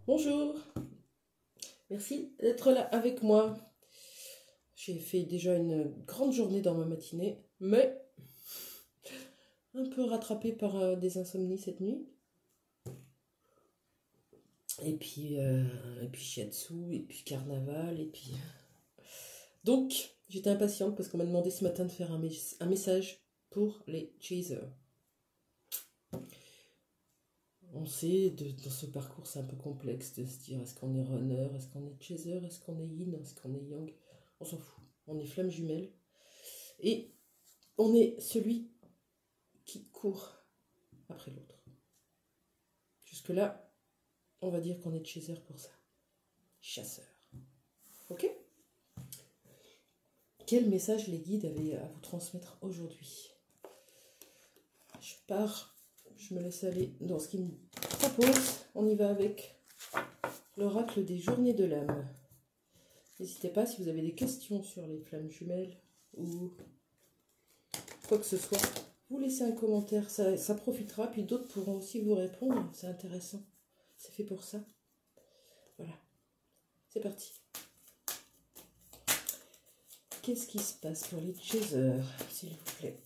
Bonjour, merci d'être là avec moi. J'ai fait déjà une grande journée dans ma matinée, mais un peu rattrapée par des insomnies cette nuit. Et puis shiatsu, et puis carnaval, et puis... Donc, j'étais impatiente parce qu'on m'a demandé ce matin de faire un message pour les chasers. On sait, dans ce parcours, c'est un peu complexe de se dire est-ce qu'on est runner, est-ce qu'on est chaser, est-ce qu'on est yin, est-ce qu'on est yang. On s'en fout. On est flamme jumelle. Et on est celui qui court après l'autre. Jusque-là, on va dire qu'on est chaser pour ça. Chasseur. Ok ? Quel message les guides avaient à vous transmettre aujourd'hui ? Je pars, je me laisse aller dans ce qu'ils me proposent. On y va avec l'oracle des journées de l'âme. N'hésitez pas si vous avez des questions sur les flammes jumelles ou quoi que ce soit. Vous laissez un commentaire, ça profitera, puis d'autres pourront aussi vous répondre. C'est intéressant. C'est fait pour ça. Voilà. C'est parti. Qu'est-ce qui se passe pour les chasers, s'il vous plaît?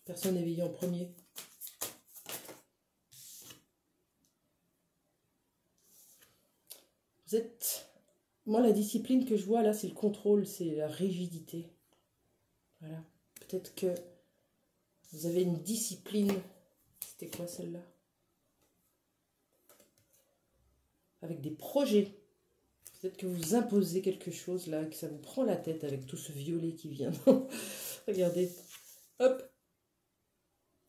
Personne éveillée en premier. Vous êtes... Moi, la discipline que je vois là, c'est le contrôle, c'est la rigidité. Voilà. Peut-être que vous avez une discipline. C'était quoi celle-là? Avec des projets. Peut-être que vous imposez quelque chose là, que ça vous prend la tête avec tout ce violet qui vient. Regardez. Hop.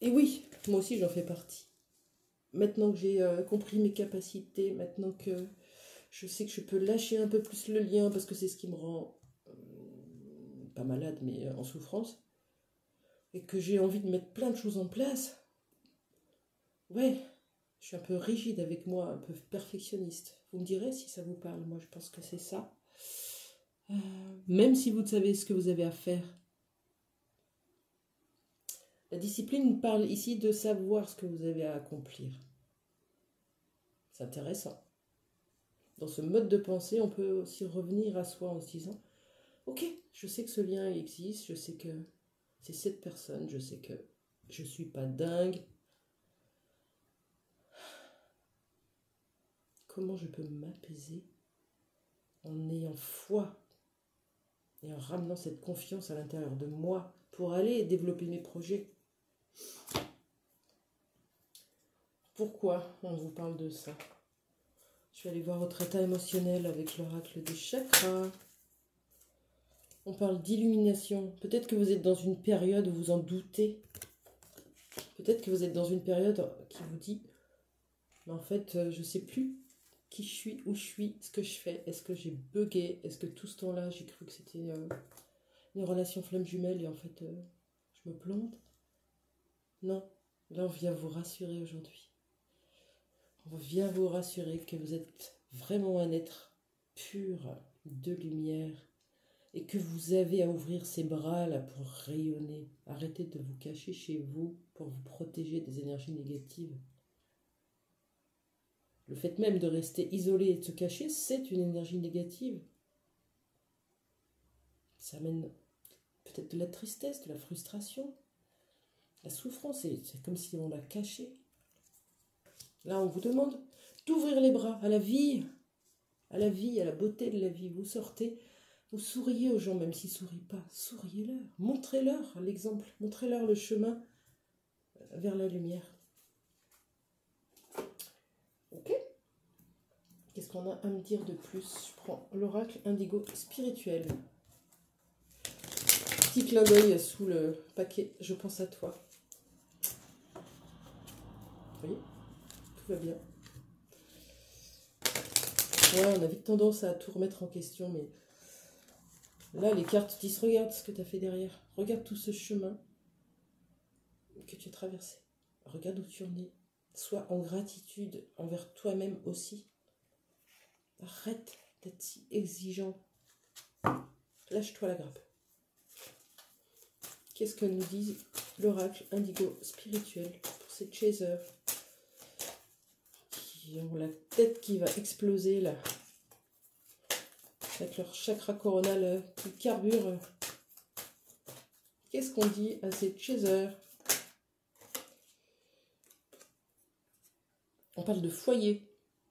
Et oui, moi aussi j'en fais partie. Maintenant que j'ai compris mes capacités, maintenant que je sais que je peux lâcher un peu plus le lien, parce que c'est ce qui me rend pas malade, mais en souffrance, et que j'ai envie de mettre plein de choses en place, ouais, je suis un peu rigide avec moi, un peu perfectionniste. Vous me direz si ça vous parle, moi je pense que c'est ça. Même si vous savez ce que vous avez à faire. La discipline parle ici de savoir ce que vous avez à accomplir. C'est intéressant. Dans ce mode de pensée, on peut aussi revenir à soi en se disant « Ok, je sais que ce lien existe, je sais que c'est cette personne, je sais que je ne suis pas dingue. Comment je peux m'apaiser en ayant foi et en ramenant cette confiance à l'intérieur de moi pour aller développer mes projets ?» Pourquoi on vous parle de ça? Je vais aller voir votre état émotionnel avec l'oracle des chakras. On parle d'illumination. Peut-être que vous êtes dans une période où vous en doutez. Peut-être que vous êtes dans une période qui vous dit « Mais en fait, je ne sais plus qui je suis, où je suis, ce que je fais. Est-ce que j'ai bugué? Est-ce que tout ce temps-là, j'ai cru que c'était une relation flamme jumelle et en fait, je me plante ?» Non, là on vient vous rassurer aujourd'hui. On vient vous rassurer que vous êtes vraiment un être pur de lumière et que vous avez à ouvrir ces bras là pour rayonner. Arrêtez de vous cacher chez vous pour vous protéger des énergies négatives. Le fait même de rester isolé et de se cacher, c'est une énergie négative. Ça amène peut-être de la tristesse, de la frustration, la souffrance. C'est comme si on l'a caché. Là, on vous demande d'ouvrir les bras à la vie, à la vie, à la beauté de la vie. Vous sortez, vous souriez aux gens, même s'ils ne sourient pas. Souriez-leur, montrez-leur l'exemple, montrez-leur le chemin vers la lumière. Ok? Qu'est-ce qu'on a à me dire de plus? Je prends l'oracle indigo spirituel. Petit clin d'œil sous le paquet, je pense à toi. Vous voyez? Tout va bien. Ouais, on a vite tendance à tout remettre en question, mais là, les cartes disent, regarde ce que tu as fait derrière. Regarde tout ce chemin que tu as traversé. Regarde où tu en es. Sois en gratitude envers toi-même aussi. Arrête d'être si exigeant. Lâche-toi la grappe. Qu'est-ce que nous dit l'oracle indigo spirituel pour ces chasers? qui ont la tête qui va exploser là. Avec leur chakra coronal qui carbure. Qu'est-ce qu'on dit à ces chasers? On parle de foyer.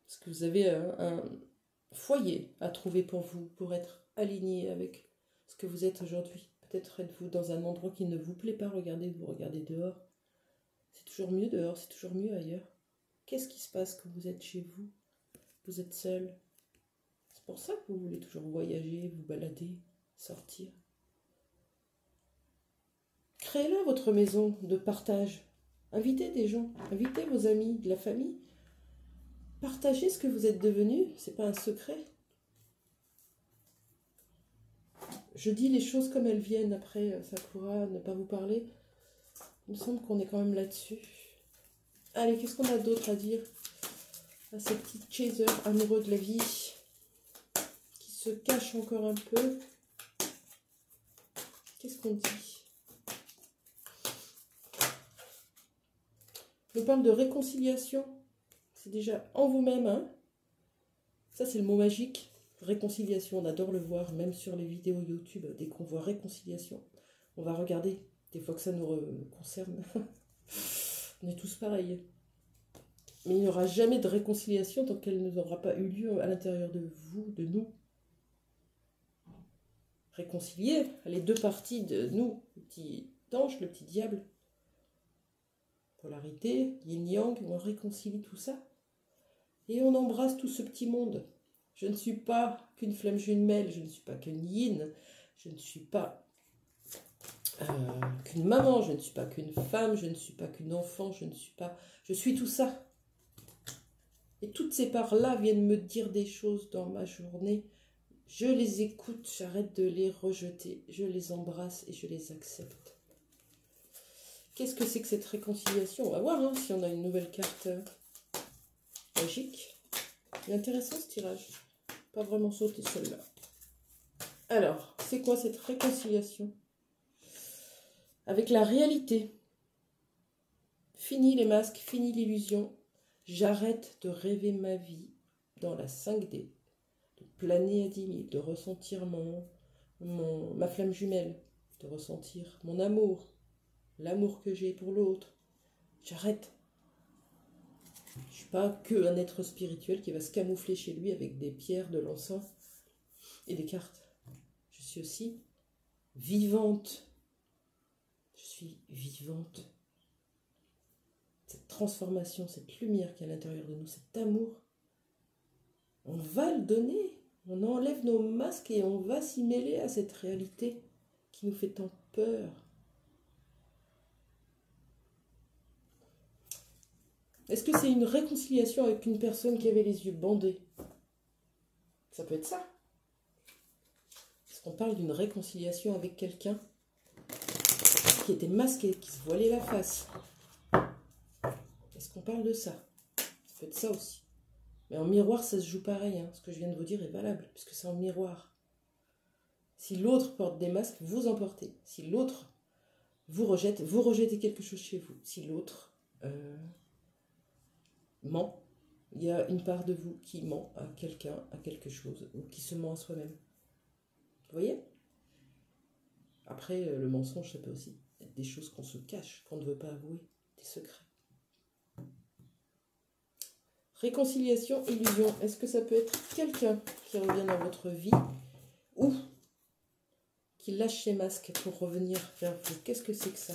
Est-ce que vous avez un foyer à trouver pour vous, pour être aligné avec ce que vous êtes aujourd'hui? Peut-être êtes-vous dans un endroit qui ne vous plaît pas. Regardez, vous regardez dehors. C'est toujours mieux dehors, c'est toujours mieux ailleurs. Qu'est-ce qui se passe quand vous êtes chez vous? Vous êtes seul. C'est pour ça que vous voulez toujours voyager, vous balader, sortir. Créez-là votre maison de partage. Invitez des gens, invitez vos amis, de la famille. Partagez ce que vous êtes devenu, c'est pas un secret. Je dis les choses comme elles viennent, après ça pourra ne pas vous parler. Il me semble qu'on est quand même là-dessus. Allez, qu'est-ce qu'on a d'autre à dire à ces petits chasers amoureux de la vie qui se cachent encore un peu? Qu'est-ce qu'on dit? On parle de réconciliation. C'est déjà en vous-même, hein? Ça, c'est le mot magique. Réconciliation, on adore le voir, même sur les vidéos YouTube. Dès qu'on voit réconciliation, on va regarder. Des fois que ça nous concerne, on est tous pareils. Mais il n'y aura jamais de réconciliation tant qu'elle n'aura pas eu lieu à l'intérieur de vous, de nous. Réconcilier les deux parties de nous, le petit ange, le petit diable. Polarité, yin-yang, on réconcilie tout ça. Et on embrasse tout ce petit monde. Je ne suis pas qu'une flamme jumelle, je ne suis pas qu'une yin, je ne suis pas qu'une maman, je ne suis pas qu'une femme, je ne suis pas qu'une enfant, je suis tout ça. Et toutes ces parts-là viennent me dire des choses dans ma journée. Je les écoute, j'arrête de les rejeter, je les embrasse et je les accepte. Qu'est-ce que c'est que cette réconciliation? On va voir hein, si on a une nouvelle carte magique. C'est intéressant ce tirage. Pas vraiment sauter celle-là. Alors, c'est quoi cette réconciliation avec la réalité? Fini les masques, fini l'illusion. J'arrête de rêver ma vie dans la 5D, de planer à 10 000, de ressentir ma flamme jumelle, de ressentir mon amour, l'amour que j'ai pour l'autre. J'arrête. Je ne suis pas qu'un être spirituel qui va se camoufler chez lui avec des pierres, de l'encens et des cartes. Je suis aussi vivante. Je suis vivante. Cette transformation, cette lumière qui est à l'intérieur de nous, cet amour, on va le donner. On enlève nos masques et on va s'y mêler à cette réalité qui nous fait tant peur. Est-ce que c'est une réconciliation avec une personne qui avait les yeux bandés? Ça peut être ça. Est-ce qu'on parle d'une réconciliation avec quelqu'un qui était masqué, qui se voilait la face? Est-ce qu'on parle de ça? Ça peut être ça aussi. Mais en miroir, ça se joue pareil. Hein. Ce que je viens de vous dire est valable, puisque c'est en miroir. Si l'autre porte des masques, vous en portez. Si l'autre vous rejetez quelque chose chez vous. Si l'autre ment, il y a une part de vous qui ment à quelqu'un, à quelque chose, ou qui se ment à soi-même. Vous voyez? Après, le mensonge, ça peut aussi être des choses qu'on se cache, qu'on ne veut pas avouer, des secrets. Réconciliation, illusion. Est-ce que ça peut être quelqu'un qui revient dans votre vie ou qui lâche ses masques pour revenir vers vous? Qu'est-ce que c'est que ça?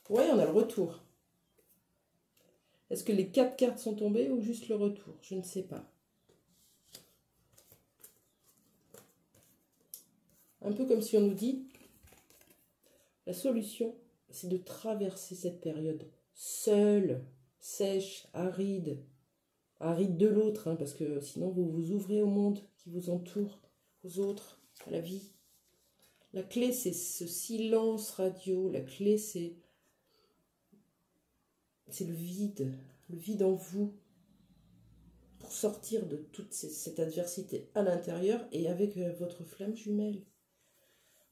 Oui, on a le retour. Est-ce que les 4 cartes sont tombées ou juste le retour? Je ne sais pas. Un peu comme si on nous dit, la solution, c'est de traverser cette période seule, sèche, aride. Aride de l'autre, hein, parce que sinon vous vous ouvrez au monde qui vous entoure, aux autres, à la vie. La clé, c'est ce silence radio. La clé, c'est le vide en vous, pour sortir de toute cette adversité à l'intérieur et avec votre flamme jumelle.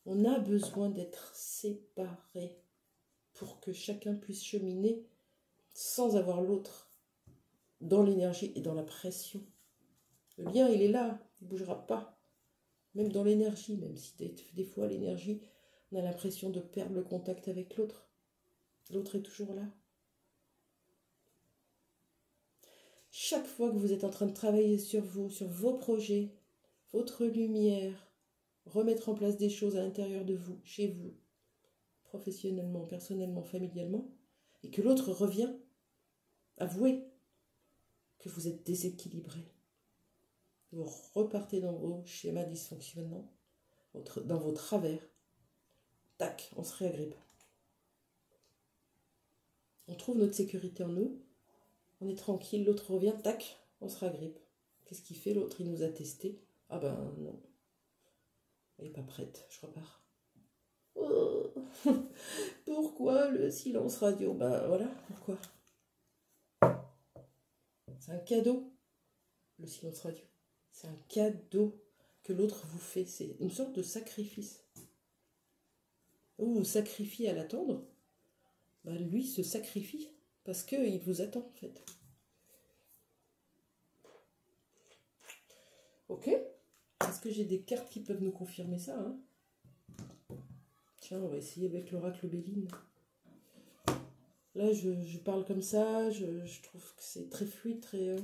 On a besoin d'être séparés. pour que chacun puisse cheminer sans avoir l'autre dans l'énergie et dans la pression. Le lien, il est là, il ne bougera pas. Même dans l'énergie, même si des fois l'énergie, on a l'impression de perdre le contact avec l'autre. L'autre est toujours là. Chaque fois que vous êtes en train de travailler sur vous, sur vos projets, votre lumière, remettre en place des choses à l'intérieur de vous, chez vous, professionnellement, personnellement, familialement, et que l'autre revient, avouez que vous êtes déséquilibré. Vous repartez dans vos schémas dysfonctionnants, dans vos travers. Tac, on se réagrippe. On trouve notre sécurité en nous, on est tranquille, l'autre revient, tac, on se réagrippe. Qu'est-ce qu'il fait l'autre? Il nous a testé. Ah ben non, elle n'est pas prête, je repars. Oh. Pourquoi le silence radio? Ben voilà, pourquoi? C'est un cadeau, le silence radio. C'est un cadeau que l'autre vous fait. C'est une sorte de sacrifice. Vous vous sacrifiez à l'attendre, ben lui se sacrifie parce qu'il vous attend en fait. Ok? Est-ce que j'ai des cartes qui peuvent nous confirmer ça, hein? Tiens, on va essayer avec l'oracle Béline. Là, je parle comme ça, je trouve que c'est très fluide, très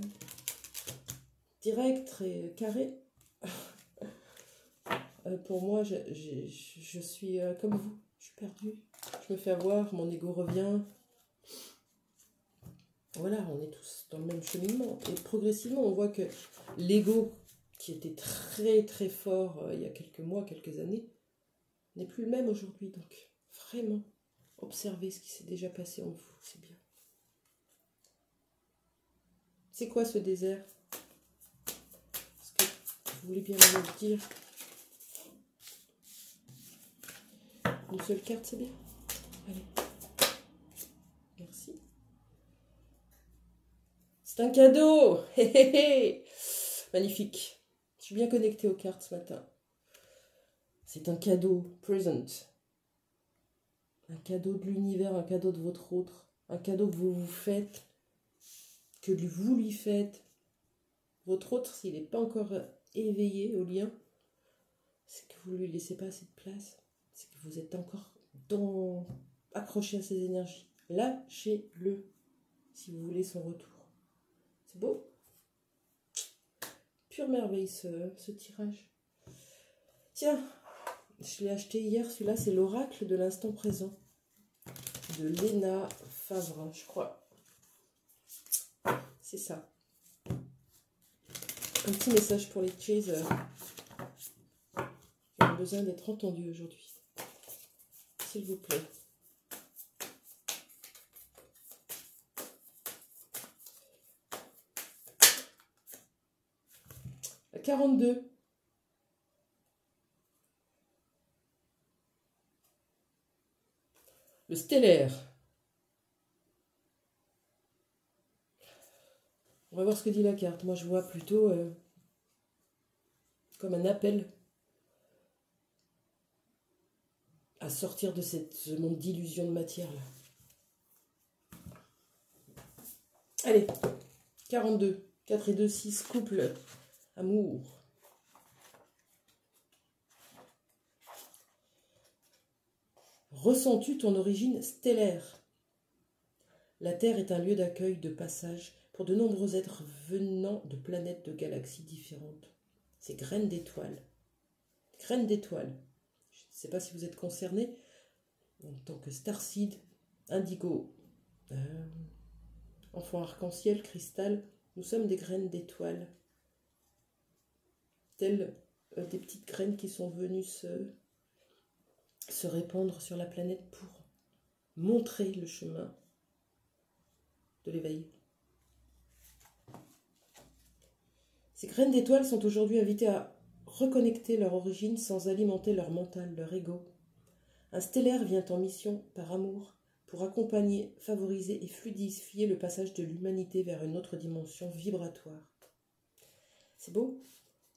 direct, très carré. Pour moi, je suis comme vous, je suis perdue. Je me fais avoir, mon ego revient. Voilà, on est tous dans le même cheminement. Et progressivement, on voit que l'ego, qui était très très fort il y a quelques mois, quelques années, n'est plus le même aujourd'hui. Donc, vraiment, observez ce qui s'est déjà passé en vous, c'est bien. C'est quoi ce désert? Est-ce que vous voulez bien me le dire? Une seule carte, c'est bien. Allez. Merci. C'est un cadeau. Magnifique. Je suis bien connectée aux cartes ce matin. C'est un cadeau. Present. Un cadeau de l'univers, un cadeau de votre autre. Un cadeau que vous vous faites. Que vous lui faites. Votre autre, s'il n'est pas encore éveillé au lien, c'est que vous ne lui laissez pas assez de place. C'est que vous êtes encore accroché à ses énergies. Lâchez-le si vous voulez son retour. C'est beau? Pure merveille ce tirage. Tiens, je l'ai acheté hier, celui-là c'est l'oracle de l'instant présent. De Léna Favre, je crois. C'est ça. Un petit message pour les chasers. Ils ont besoin d'être entendus aujourd'hui. S'il vous plaît. À 42. Le stellaire. On va voir ce que dit la carte. Moi, je vois plutôt comme un appel à sortir de ce monde d'illusion de matière là. Allez, 42. 4 et 2, 6, couple, amour. Ressens-tu ton origine stellaire? La Terre est un lieu d'accueil, de passage pour de nombreux êtres venant de planètes de galaxies différentes. C'est graines d'étoiles. Graines d'étoiles. Je ne sais pas si vous êtes concernés en tant que starseed, indigo, enfant arc-en-ciel, cristal. Nous sommes des graines d'étoiles. Telles des petites graines qui sont venues se répandre sur la planète pour montrer le chemin de l'éveil. Ces graines d'étoiles sont aujourd'hui invitées à reconnecter leur origine sans alimenter leur mental, leur ego. Un stellaire vient en mission par amour pour accompagner, favoriser et fluidifier le passage de l'humanité vers une autre dimension vibratoire. C'est beau.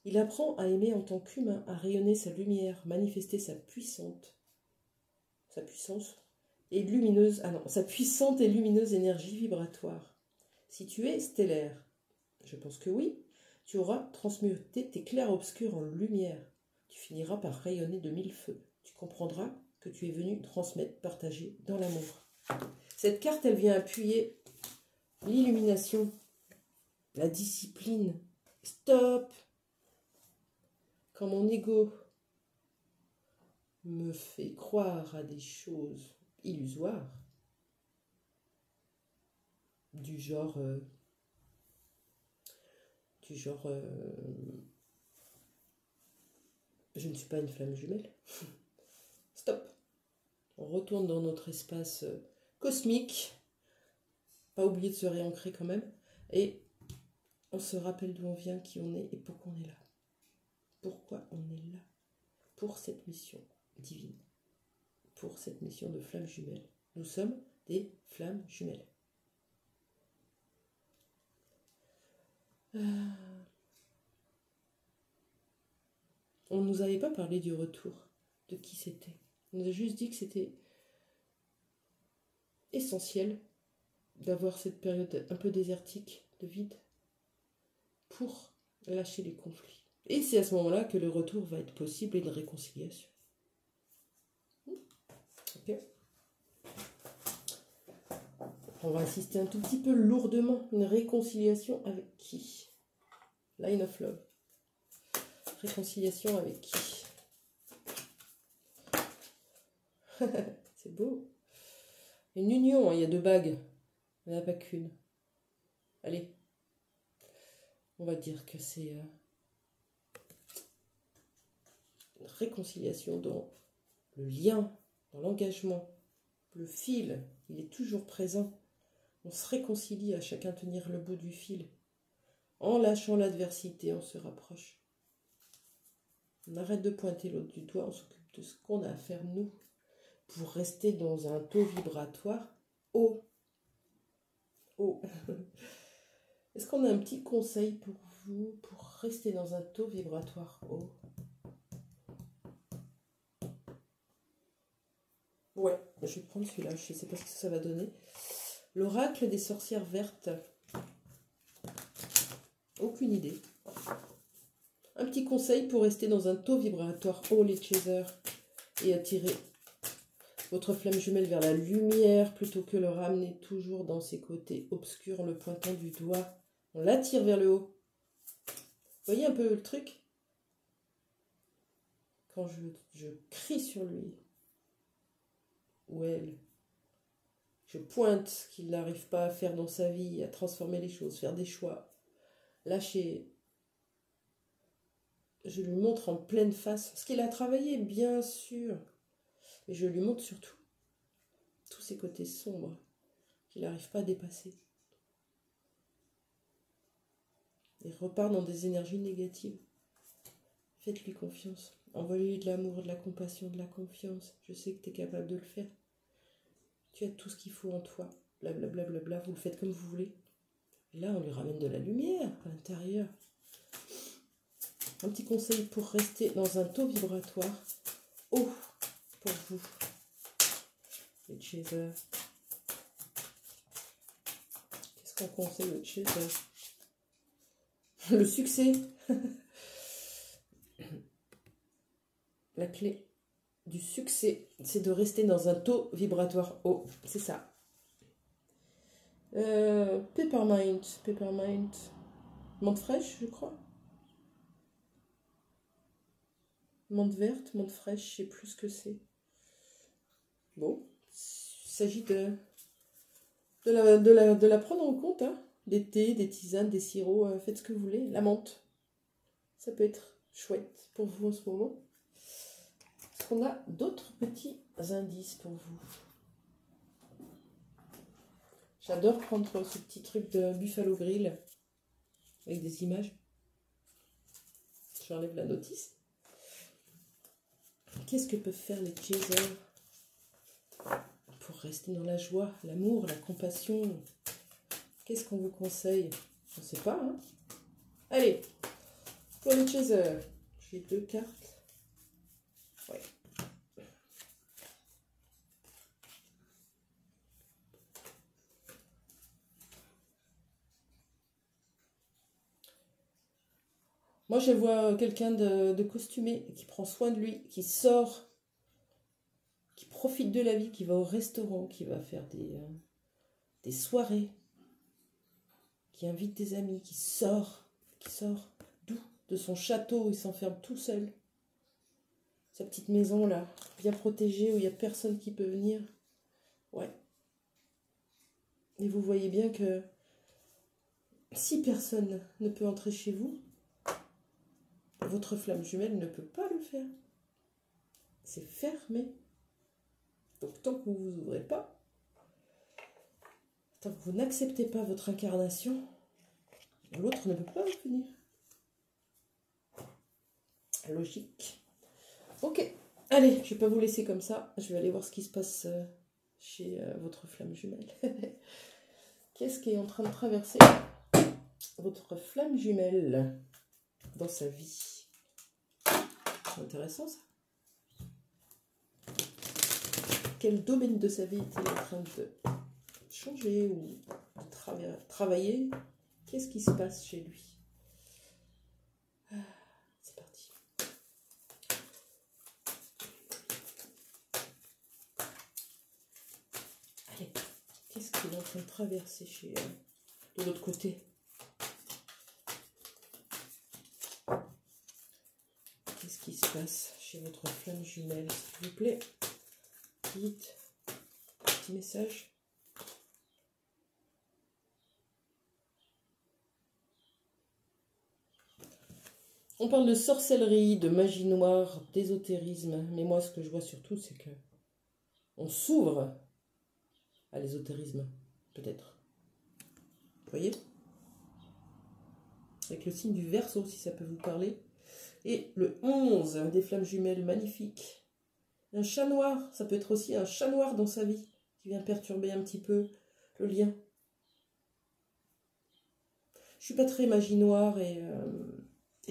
Il apprend à aimer en tant qu'humain, à rayonner sa lumière, manifester sa puissance et lumineuse, ah non, sa puissante et lumineuse énergie vibratoire. Si tu es stellaire, je pense que oui, tu auras transmuté tes clairs-obscurs en lumière. Tu finiras par rayonner de mille feux. Tu comprendras que tu es venu transmettre, partager dans l'amour. Cette carte, elle vient appuyer l'illumination, la discipline. Stop! Quand mon ego me fait croire à des choses illusoires, du genre je ne suis pas une flamme jumelle. Stop. On retourne dans notre espace cosmique. Pas oublier de se réancrer quand même. Et on se rappelle d'où on vient, qui on est et pourquoi on est là. Pourquoi on est là. Pour cette mission divine. Pour cette mission de flamme jumelle. Nous sommes des flammes jumelles. On ne nous avait pas parlé du retour, de qui c'était. On nous a juste dit que c'était essentiel d'avoir cette période un peu désertique, de vide, pour lâcher les conflits. Et c'est à ce moment-là que le retour va être possible et une réconciliation. Ok. On va assister un tout petit peu lourdement. Une réconciliation avec qui? Line of Love. Réconciliation avec qui? C'est beau. Une union, hein, il y a 2 bagues. Il n'y en a pas qu'une. Allez. On va dire que c'est une réconciliation dans le lien, dans l'engagement. Le fil, il est toujours présent. On se réconcilie à chacun tenir le bout du fil. En lâchant l'adversité, on se rapproche. On arrête de pointer l'autre du doigt, on s'occupe de ce qu'on a à faire nous pour rester dans un taux vibratoire haut. Haut. Est-ce qu'on a un petit conseil pour vous pour rester dans un taux vibratoire haut? Ouais, je vais prendre celui-là, je ne sais pas ce que ça va donner. L'oracle des sorcières vertes. Aucune idée. Un petit conseil pour rester dans un taux vibratoire haut, les chasers, et attirer votre flamme jumelle vers la lumière plutôt que le ramener toujours dans ses côtés obscurs en le pointant du doigt. On l'attire vers le haut. Vous voyez un peu le truc? Quand je crie sur lui, ou elle, je pointe ce qu'il n'arrive pas à faire dans sa vie, à transformer les choses, faire des choix, lâcher. Je lui montre en pleine face ce qu'il a travaillé, bien sûr, mais je lui montre surtout tous ses côtés sombres qu'il n'arrive pas à dépasser. Il repart dans des énergies négatives. Faites-lui confiance. Envoyez-lui de l'amour, de la compassion, de la confiance. Je sais que tu es capable de le faire. Tu as tout ce qu'il faut en toi. Blablabla, bla, bla, bla, vous le faites comme vous voulez. Et là, on lui ramène de la lumière à l'intérieur. Un petit conseil pour rester dans un taux vibratoire haut pour vous, les chasers. Qu'est-ce qu'on conseille aux chasers? Le succès. La clé du succès, c'est de rester dans un taux vibratoire haut. C'est ça. Peppermint. Menthe fraîche, je crois. Menthe verte, menthe fraîche, je sais plus ce que c'est. Bon, il s'agit de la prendre en compte. Hein. Des thés, des tisanes, des sirops, faites ce que vous voulez. La menthe, ça peut être chouette pour vous en ce moment. Est-ce qu'on a d'autres petits indices pour vous? J'adore prendre ce petit truc de Buffalo Grill avec des images. J'enlève la notice. Qu'est-ce que peuvent faire les chasers pour rester dans la joie, l'amour, la compassion? Qu'est-ce qu'on vous conseille? Je ne sais pas. Hein. Allez, pour les chasers, j'ai 2 cartes. Ouais. Moi, je vois quelqu'un de costumé, qui prend soin de lui, qui sort, qui profite de la vie, qui va au restaurant, qui va faire des soirées, qui invite des amis, qui sort d'où? De son château, il s'enferme tout seul. Sa petite maison là, bien protégée, où il n'y a personne qui peut venir. Ouais. Et vous voyez bien que si personne ne peut entrer chez vous, votre flamme jumelle ne peut pas le faire. C'est fermé. Donc tant que vous ne vous ouvrez pas, tant que vous n'acceptez pas votre incarnation, l'autre ne peut pas venir. Logique. Ok, allez, je ne vais pas vous laisser comme ça. Je vais aller voir ce qui se passe chez votre flamme jumelle. Qu'est-ce qui est en train de traverser votre flamme jumelle dans sa vie? C'est intéressant ça. Quel domaine de sa vie est-il en train de changer ou de travailler? Qu'est-ce qui se passe chez lui? C'est parti. Allez, qu'est-ce qu'il est en train de traverser chez de l'autre côté? Qu'est-ce qui se passe chez votre flamme jumelle, s'il vous plaît? Dites, petit message. On parle de sorcellerie, de magie noire, d'ésotérisme. Mais moi, ce que je vois surtout, c'est que on s'ouvre à l'ésotérisme, peut-être. Vous voyez? Avec le signe du Verseau, si ça peut vous parler. Et le 11, des flammes jumelles, magnifique. Un chat noir, ça peut être aussi un chat noir dans sa vie, qui vient perturber un petit peu le lien. Je suis pas très magie noire et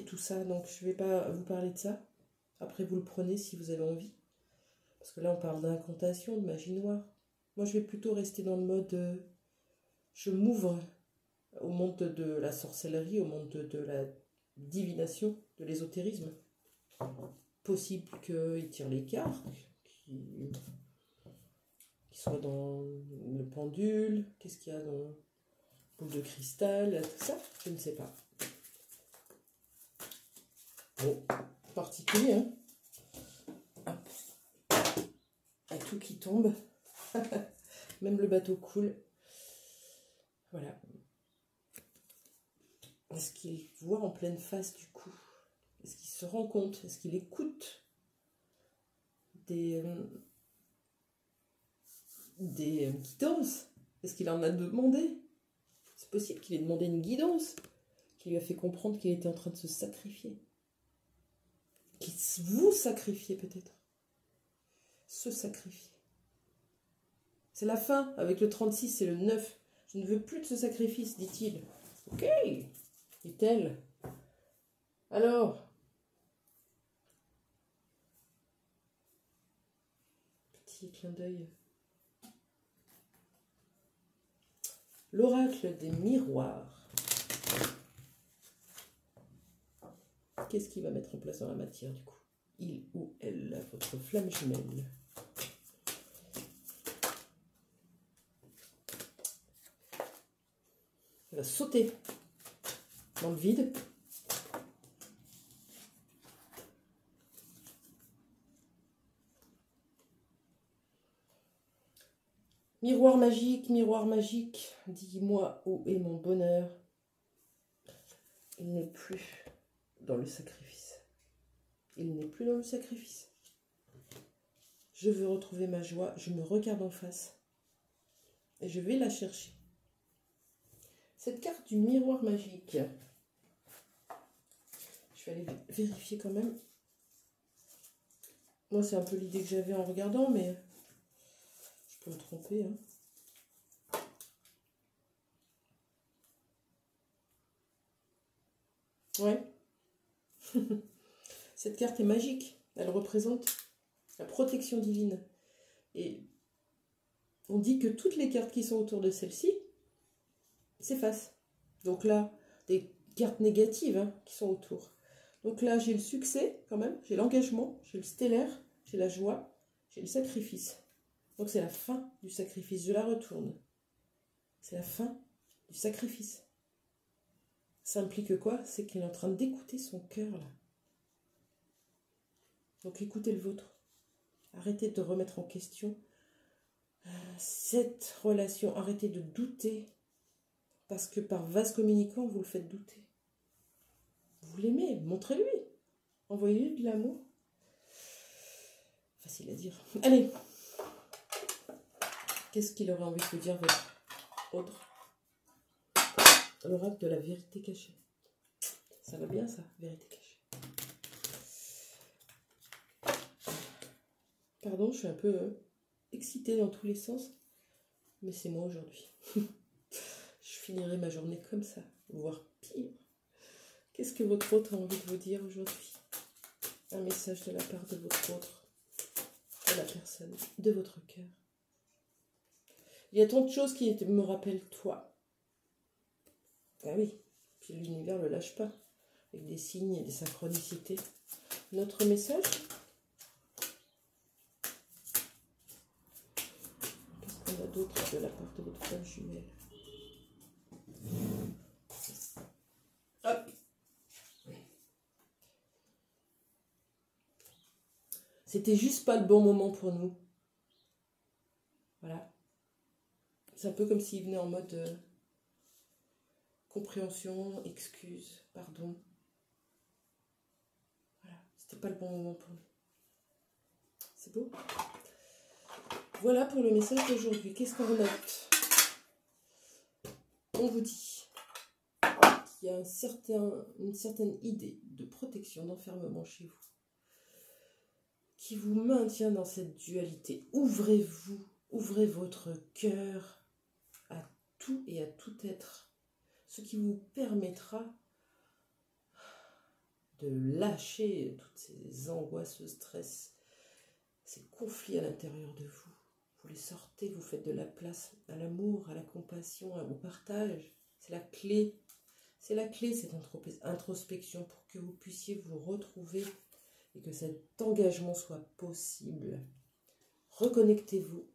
tout ça, donc je vais pas vous parler de ça. Après, vous le prenez si vous avez envie. Parce que là, on parle d'incantation, de magie noire. Moi, je vais plutôt rester dans le mode... je m'ouvre au monde de la sorcellerie, au monde de la divination, de l'ésotérisme. Possible qu'il tire les cartes, qu'il soit dans le pendule, qu'est-ce qu'il y a dans boule de cristal, tout ça, je ne sais pas. Bon, particulier, hein. Hop. Il y a tout qui tombe. Même le bateau coule. Voilà. Est-ce qu'il voit en pleine face du coup? Est-ce qu'il se rend compte? Est-ce qu'il écoute des guidances? Est-ce qu'il en a demandé? C'est possible qu'il ait demandé une guidance qui lui a fait comprendre qu'il était en train de se sacrifier. Qu'il vous sacrifiez peut-être. Se sacrifier. C'est la fin. Avec le 36, c'est le 9. Je ne veux plus de ce sacrifice, dit-il. Ok, dit-elle. Alors, petit clin d'œil. L'oracle des miroirs. Qu'est-ce qu'il va mettre en place dans la matière du coup? Il ou elle, votre flamme jumelle. Elle va sauter dans le vide. Miroir magique, dis-moi où est mon bonheur. Il n'est plus dans le sacrifice. Il n'est plus dans le sacrifice. Je veux retrouver ma joie, je me regarde en face et je vais la chercher. Cette carte du miroir magique, je vais aller vérifier quand même. Moi, c'est un peu l'idée que j'avais en regardant, mais je peux me tromper, hein. Ouais. Cette carte est magique. Elle représente la protection divine. Et on dit que toutes les cartes qui sont autour de celle-ci s'effacent. Donc là, des cartes négatives hein, qui sont autour. Donc là, j'ai le succès quand même, j'ai l'engagement, j'ai le stellaire, j'ai la joie, j'ai le sacrifice. Donc c'est la fin du sacrifice, je la retourne. C'est la fin du sacrifice. Ça implique quoi? C'est qu'il est en train d'écouter son cœur là. Donc écoutez le vôtre. Arrêtez de remettre en question cette relation. Arrêtez de douter. Parce que par vase communicant, vous le faites douter. Vous l'aimez, montrez-lui. Envoyez-lui de l'amour. Facile à dire. Allez. Qu'est-ce qu'il aurait envie de vous dire votre autre? L'oracle de la vérité cachée. Ça va bien ça, vérité cachée. Pardon, je suis un peu excitée dans tous les sens. Mais c'est moi aujourd'hui. Je finirai ma journée comme ça, voire pire. Qu'est-ce que votre autre a envie de vous dire aujourd'hui? Un message de la part de votre autre, de la personne, de votre cœur. Il y a tant de choses qui me rappellent toi. Ah oui, puis l'univers ne le lâche pas, avec des signes et des synchronicités. Notre message? Qu'est-ce qu'on a d'autre de la part de votre flamme jumelle? Hop. C'était juste pas le bon moment pour nous. Voilà. C'est un peu comme s'il venait en mode compréhension, excuse, pardon. Voilà, c'était pas le bon moment pour nous. C'est beau. Voilà pour le message d'aujourd'hui. Qu'est-ce qu'on note? On vous dit qu'il y a une certaine idée de protection, d'enfermement chez vous, qui vous maintient dans cette dualité. Ouvrez-vous, ouvrez votre cœur à tout et à tout être, ce qui vous permettra de lâcher toutes ces angoisses, ce stress, ces conflits à l'intérieur de vous. Vous les sortez, vous faites de la place à l'amour, à la compassion, au partage. C'est la clé. C'est la clé, cette introspection, pour que vous puissiez vous retrouver et que cet engagement soit possible. Reconnectez-vous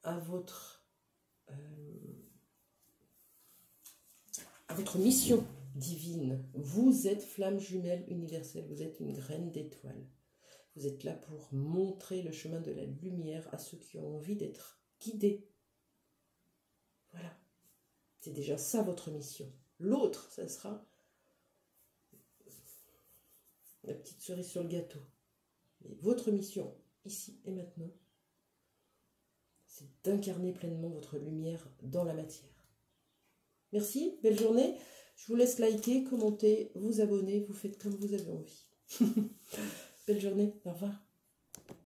à votre mission divine. Vous êtes flamme jumelle universelle, vous êtes une graine d'étoile. Vous êtes là pour montrer le chemin de la lumière à ceux qui ont envie d'être guidés. Voilà. C'est déjà ça votre mission. L'autre, ça sera la petite cerise sur le gâteau. Mais votre mission, ici et maintenant, c'est d'incarner pleinement votre lumière dans la matière. Merci, belle journée. Je vous laisse liker, commenter, vous abonner, vous faites comme vous avez envie. Belle journée, au revoir.